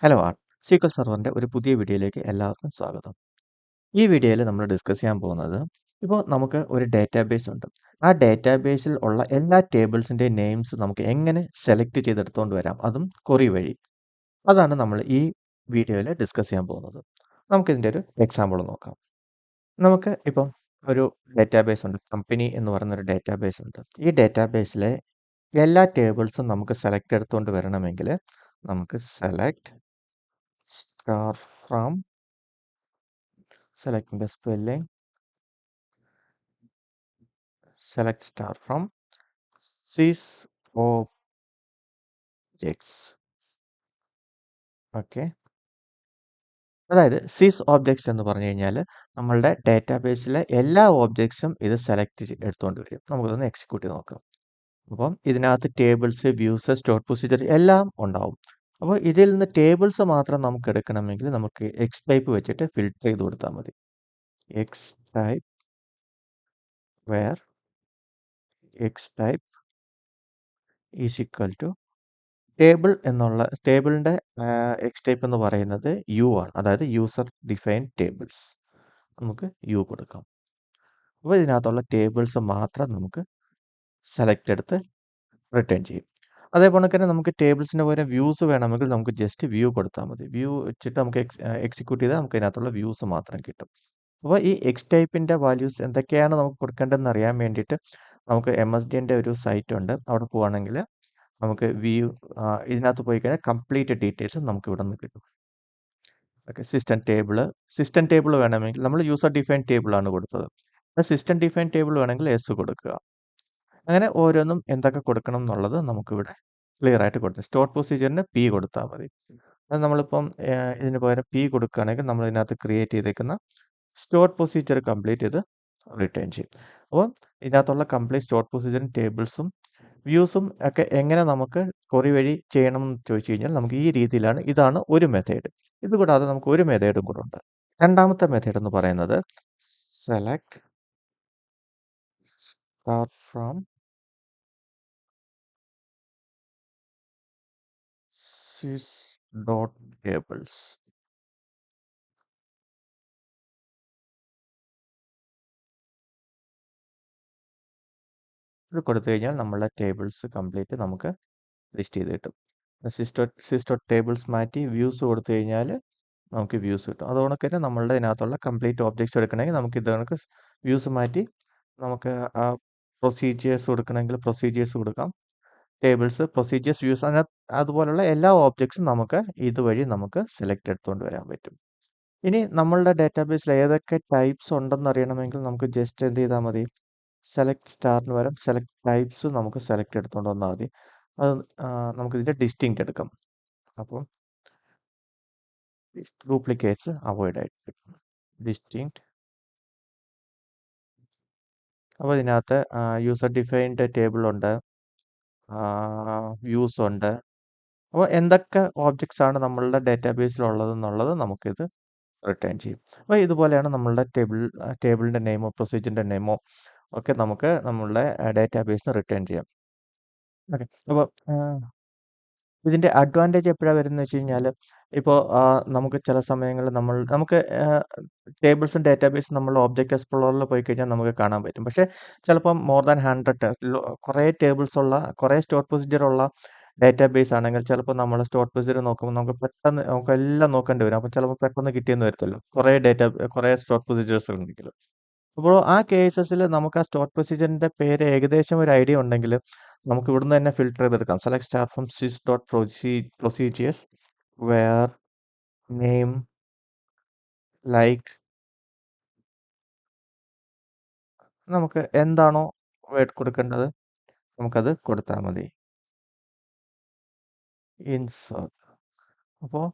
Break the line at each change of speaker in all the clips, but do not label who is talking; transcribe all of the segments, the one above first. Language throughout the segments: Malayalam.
ഹലോ ആൾ സീക്വൽ സെർവറിൻ്റെ ഒരു പുതിയ വീഡിയോയിലേക്ക് എല്ലാവർക്കും സ്വാഗതം. ഈ വീഡിയോയിൽ നമ്മൾ ഡിസ്കസ് ചെയ്യാൻ പോകുന്നത് ഇപ്പോൾ നമുക്ക് ഒരു ഡാറ്റാബേസ് ഉണ്ട്. ആ ഡാറ്റാബേസിൽ ഉള്ള എല്ലാ ടേബിൾസിൻ്റെയും നെയിംസ് നമുക്ക് എങ്ങനെ സെലക്ട് ചെയ്തെടുത്തുകൊണ്ട് വരാം, അതും ക്വറി വഴി. അതാണ് നമ്മൾ ഈ വീഡിയോയിൽ ഡിസ്കസ് ചെയ്യാൻ പോകുന്നത്. നമുക്കിതിൻ്റെ ഒരു എക്സാമ്പിൾ നോക്കാം. നമുക്ക് ഇപ്പം ഒരു ഡാറ്റാബേസ് ഉണ്ട്, കമ്പനി എന്ന് പറയുന്നൊരു ഡാറ്റാബേസ് ഉണ്ട്. ഈ ഡാറ്റാബേസിലെ എല്ലാ ടേബിൾസും നമുക്ക് സെലക്ട് എടുത്തുകൊണ്ട് വരണമെങ്കിൽ നമുക്ക് select star from selecting the spelling select star from sys objects. Okay, അതായത് സിസ് ഓബ്ജക്ട്സ് എന്ന് പറഞ്ഞു കഴിഞ്ഞാൽ നമ്മളുടെ ഡാറ്റാബേസിലെ എല്ലാ ഓബ്ജക്ട്സും ഇത് സെലക്ട് എടുത്തുകൊണ്ട് വരും. നമുക്കൊന്ന് എക്സിക്യൂട്ട് ചെയ്ത് നോക്കാം. അപ്പം ഇതിനകത്ത് ടേബിൾസ്, വ്യൂസ്, സ്റ്റോർഡ് പ്രൊസീജിയർ എല്ലാം ഉണ്ടാവും. അപ്പോൾ ഇതിൽ നിന്ന് ടേബിൾസ് മാത്രം നമുക്ക് എടുക്കണമെങ്കിൽ നമുക്ക് എക്സ് ടൈപ്പ് വെച്ചിട്ട് ഫിൽട്ടർ ചെയ്ത് കൊടുത്താൽ മതി. X type where X type is equal to table എന്നുള്ള ടേബിളിൻ്റെ എക്സ് ടൈപ്പ് എന്ന് പറയുന്നത് യു ആണ്, അതായത് യൂസർ ഡിഫൈൻഡ് ടേബിൾസ്. നമുക്ക് യു കൊടുക്കാം. അപ്പോൾ ഇതിനകത്തുള്ള ടേബിൾസ് മാത്രം നമുക്ക് സെലക്ട് എടുത്ത് റിട്ടേൺ ചെയ്യും. അതേപോലെ തന്നെ നമുക്ക് ടേബിൾസിൻ്റെ പകരം വ്യൂസ് വേണമെങ്കിൽ നമുക്ക് ജസ്റ്റ് വ്യൂ കൊടുത്താൽ മതി. വ്യൂ വെച്ചിട്ട് നമുക്ക് എക്സിക്യൂട്ട് ചെയ്താൽ നമുക്ക് ഇതിനകത്തുള്ള വ്യൂസ് മാത്രം കിട്ടും. അപ്പോൾ ഈ എക്സ് ടൈപ്പിൻ്റെ വാല്യൂസ് എന്തൊക്കെയാണ് നമുക്ക് കൊടുക്കേണ്ടതെന്ന് അറിയാൻ വേണ്ടിയിട്ട് നമുക്ക് MSDൻ്റെ ഒരു സൈറ്റ് ഉണ്ട്. അവിടെ പോവുകയാണെങ്കിൽ നമുക്ക് വ്യൂ ഇതിനകത്ത് പോയി കഴിഞ്ഞാൽ കംപ്ലീറ്റ് ഡീറ്റെയിൽസ് നമുക്ക് ഇവിടെ നിന്ന് കിട്ടും. ഓക്കെ, സിസ്റ്റം ടേബിൾ വേണമെങ്കിൽ നമ്മൾ യൂസർ ഡിഫൈൻ ടേബിൾ ആണ് കൊടുത്തത്. സിസ്റ്റം ഡിഫൈൻ ടേബിൾ വേണമെങ്കിൽ എസ് കൊടുക്കുക. അങ്ങനെ ഓരോന്നും എന്തൊക്കെ കൊടുക്കണം എന്നുള്ളത് നമുക്കിവിടെ ക്ലിയർ ആയിട്ട് കൊടുത്തു. സ്റ്റോർഡ് പ്രൊസീജിയറിന് പി കൊടുത്താൽ മതി. അത് നമ്മളിപ്പം ഇതിന് പകരം പി കൊടുക്കുകയാണെങ്കിൽ നമ്മൾ ഇതിനകത്ത് ക്രിയേറ്റ് ചെയ്തേക്കുന്ന സ്റ്റോർഡ് പ്രൊസീജിയർ കംപ്ലീറ്റ് ചെയ്ത് റിട്ടേൺ ചെയ്യും. അപ്പോൾ ഇതിനകത്തുള്ള കംപ്ലീറ്റ് സ്റ്റോർഡ് പ്രൊസീജിയറും ടേബിൾസും വ്യൂസും ഒക്കെ എങ്ങനെ നമുക്ക് ക്വറി വഴി ചെയ്യണം എന്ന് ചോദിച്ചു കഴിഞ്ഞാൽ നമുക്ക് ഈ രീതിയിലാണ്. ഇതാണ് ഒരു മെത്തേഡ്. ഇതുകൂടാതെ നമുക്ക് ഒരു മെത്തേഡും കൂടെ ഉണ്ട്. രണ്ടാമത്തെ മെത്തേഡ് എന്ന് പറയുന്നത് select star from sys dot tables. ഇത് കൊടുത്തു കഴിഞ്ഞാൽ നമ്മളുടെ ടേബിൾസ് കംപ്ലീറ്റ് നമുക്ക് ലിസ്റ്റ് ചെയ്ത് കിട്ടും. സിസ്റ്റോട്ട് ടേബിൾസ് മാറ്റി വ്യൂസ് കൊടുത്തു കഴിഞ്ഞാൽ നമുക്ക് വ്യൂസ് കിട്ടും. അതുകൊണ്ട് തന്നെ നമ്മളുടെ ഇതിനകത്തുള്ള കംപ്ലീറ്റ് ഓബ്ജക്ട്സ് എടുക്കണമെങ്കിൽ നമുക്ക് ഇത് കണക്ക് വ്യൂസ് മാറ്റി നമുക്ക് ആ പ്രൊസീജിയേഴ്സ് കൊടുക്കണമെങ്കിൽ പ്രൊസീജിയേഴ്സ് കൊടുക്കാം. ടേബിൾസ്, പ്രൊസീജിയേഴ്സ്, വ്യൂസ്, അതിനകത്ത് അതുപോലുള്ള എല്ലാ ഓബ്ജക്ട്സും നമുക്ക് ഇതുവഴി നമുക്ക് സെലക്ട് എടുത്തുകൊണ്ട് വരാൻ പറ്റും. ഇനി നമ്മളുടെ ഡാറ്റാബേസിൽ ഏതൊക്കെ ടൈപ്സ് ഉണ്ടെന്ന് അറിയണമെങ്കിൽ നമുക്ക് ജസ്റ്റ് എന്ത് ചെയ്താൽ മതി, സെലക്ട് സ്റ്റാറിന് പകരം സെലക്ട് ടൈപ്സ് നമുക്ക് സെലക്ട് എടുത്തുകൊണ്ട് വന്നാൽ മതി. അത് നമുക്കിതിൻ്റെ ഡിസ്റ്റിങ്ക്റ്റ് എടുക്കാം. അപ്പം ഡ്യൂപ്ലിക്കേറ്റ്സ് അവോയ്ഡ് ആയിട്ട് ഡിസ്റ്റിങ്ക്റ്റ്. അപ്പോൾ ഇതിനകത്ത് യൂസർ ഡിഫൈൻഡ് ടേബിൾ ഉണ്ട്, വ്യൂസ് ഉണ്ട്. അപ്പോൾ എന്തൊക്കെ ഓബ്ജക്ട്സ് ആണ് നമ്മളുടെ ഡാറ്റാബേസിൽ ഉള്ളതെന്നുള്ളത് നമുക്കിത് റിട്ടേൺ ചെയ്യും. അപ്പോൾ ഇതുപോലെയാണ് നമ്മളുടെ ടേബിളിൻ്റെ നെയിമോ പ്രൊസീജിയറിൻ്റെ നെയിമോ ഒക്കെ നമുക്ക് നമ്മളുടെ ഡാറ്റാബേസിന് റിട്ടേൺ ചെയ്യാം. ഓക്കെ, അപ്പോൾ ഇതിൻ്റെ അഡ്വാൻറ്റേജ് എപ്പോഴാണ് വരുന്നത് വെച്ച് കഴിഞ്ഞാൽ ഇപ്പോൾ നമുക്ക് ചില സമയങ്ങളിൽ നമുക്ക് ടേബിൾസും ഡാറ്റാബേസും നമ്മൾ ഒബ്ജക്റ്റ് എക്സ്പ്ലോററിൽ പോയി കഴിഞ്ഞാൽ നമുക്ക് കാണാൻ പറ്റും. പക്ഷേ ചിലപ്പം മോർ ദാൻ 100 കുറേ ടേബിൾസ് ഉള്ള, കുറേ സ്റ്റോർ പ്രൊസീജിയർ ഉള്ള ഡാറ്റാബേസ് ആണെങ്കിൽ ചിലപ്പോൾ നമ്മൾ സ്റ്റോർ പ്രൊസീജിയർ നോക്കുമ്പോൾ നമുക്ക് പെട്ടെന്ന് നമുക്ക് എല്ലാം നോക്കേണ്ടി വരും. അപ്പോൾ ചിലപ്പോൾ പെട്ടെന്ന് കിട്ടിയെന്ന് വരത്തില്ല, കുറേ സ്റ്റോർ പ്രൊസീജിയേഴ്സ് ഉണ്ടെങ്കിൽ. അപ്പോൾ ആ കേസസിൽ നമുക്ക് ആ സ്റ്റോർ പ്രൊസീജിയറിൻ്റെ പേര് ഏകദേശം ഒരു ഐഡിയ ഉണ്ടെങ്കിൽ നമുക്ക് ഇവിടുന്ന് തന്നെ ഫിൽട്ടർ ചെയ്തെടുക്കാം. Select star from sys dot procedures where name like നമുക്ക് എന്താണോ കൊടുക്കേണ്ടത് നമുക്കത് കൊടുത്താൽ മതി. ഇൻസേർട്ട്. അപ്പോൾ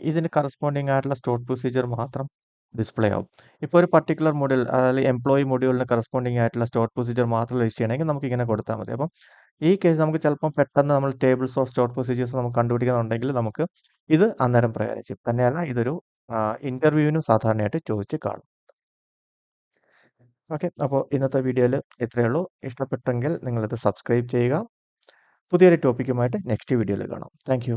ഇതിന് കറസ്പോണ്ടിങ് ആയിട്ടുള്ള സ്റ്റോർ പ്രൊസീജിയർ മാത്രം ഡിസ്പ്ലേ ആവും. ഇപ്പോൾ ഒരു പർട്ടിക്കുലർ മൊഡ്യൂൾ, അതായത് എംപ്ലോയി മൊഡ്യൂളിന് കറസ്പോണ്ടിങ് ആയിട്ടുള്ള സ്റ്റോർ പ്രൊസീജിയർ മാത്രം ലിസ്റ്റ് ചെയ്യണമെങ്കിൽ നമുക്ക് ഇങ്ങനെ കൊടുത്താൽ മതി. അപ്പം ഈ കേസ് നമുക്ക് ചിലപ്പം പെട്ടെന്ന് നമ്മൾ ടേബിൾസോ സ്റ്റോർ പ്രൊസീജിയേഴ്സോ നമുക്ക് കണ്ടുപിടിക്കുന്നുണ്ടെങ്കിൽ നമുക്ക് ഇത് അന്നേരം പ്രയോജനം. തന്നെയല്ല, ഇതൊരു ഇൻ്റർവ്യൂവിനും സാധാരണയായിട്ട് ചോദിച്ച് കാണും. ഓക്കെ, അപ്പോൾ ഇന്നത്തെ വീഡിയോയിൽ ഇത്രയേ ഉള്ളൂ. ഇഷ്ടപ്പെട്ടെങ്കിൽ നിങ്ങളിത് സബ്സ്ക്രൈബ് ചെയ്യുക. പുതിയൊരു ടോപ്പിക്കുമായിട്ട് നെക്സ്റ്റ് വീഡിയോയിൽ കാണാം. താങ്ക്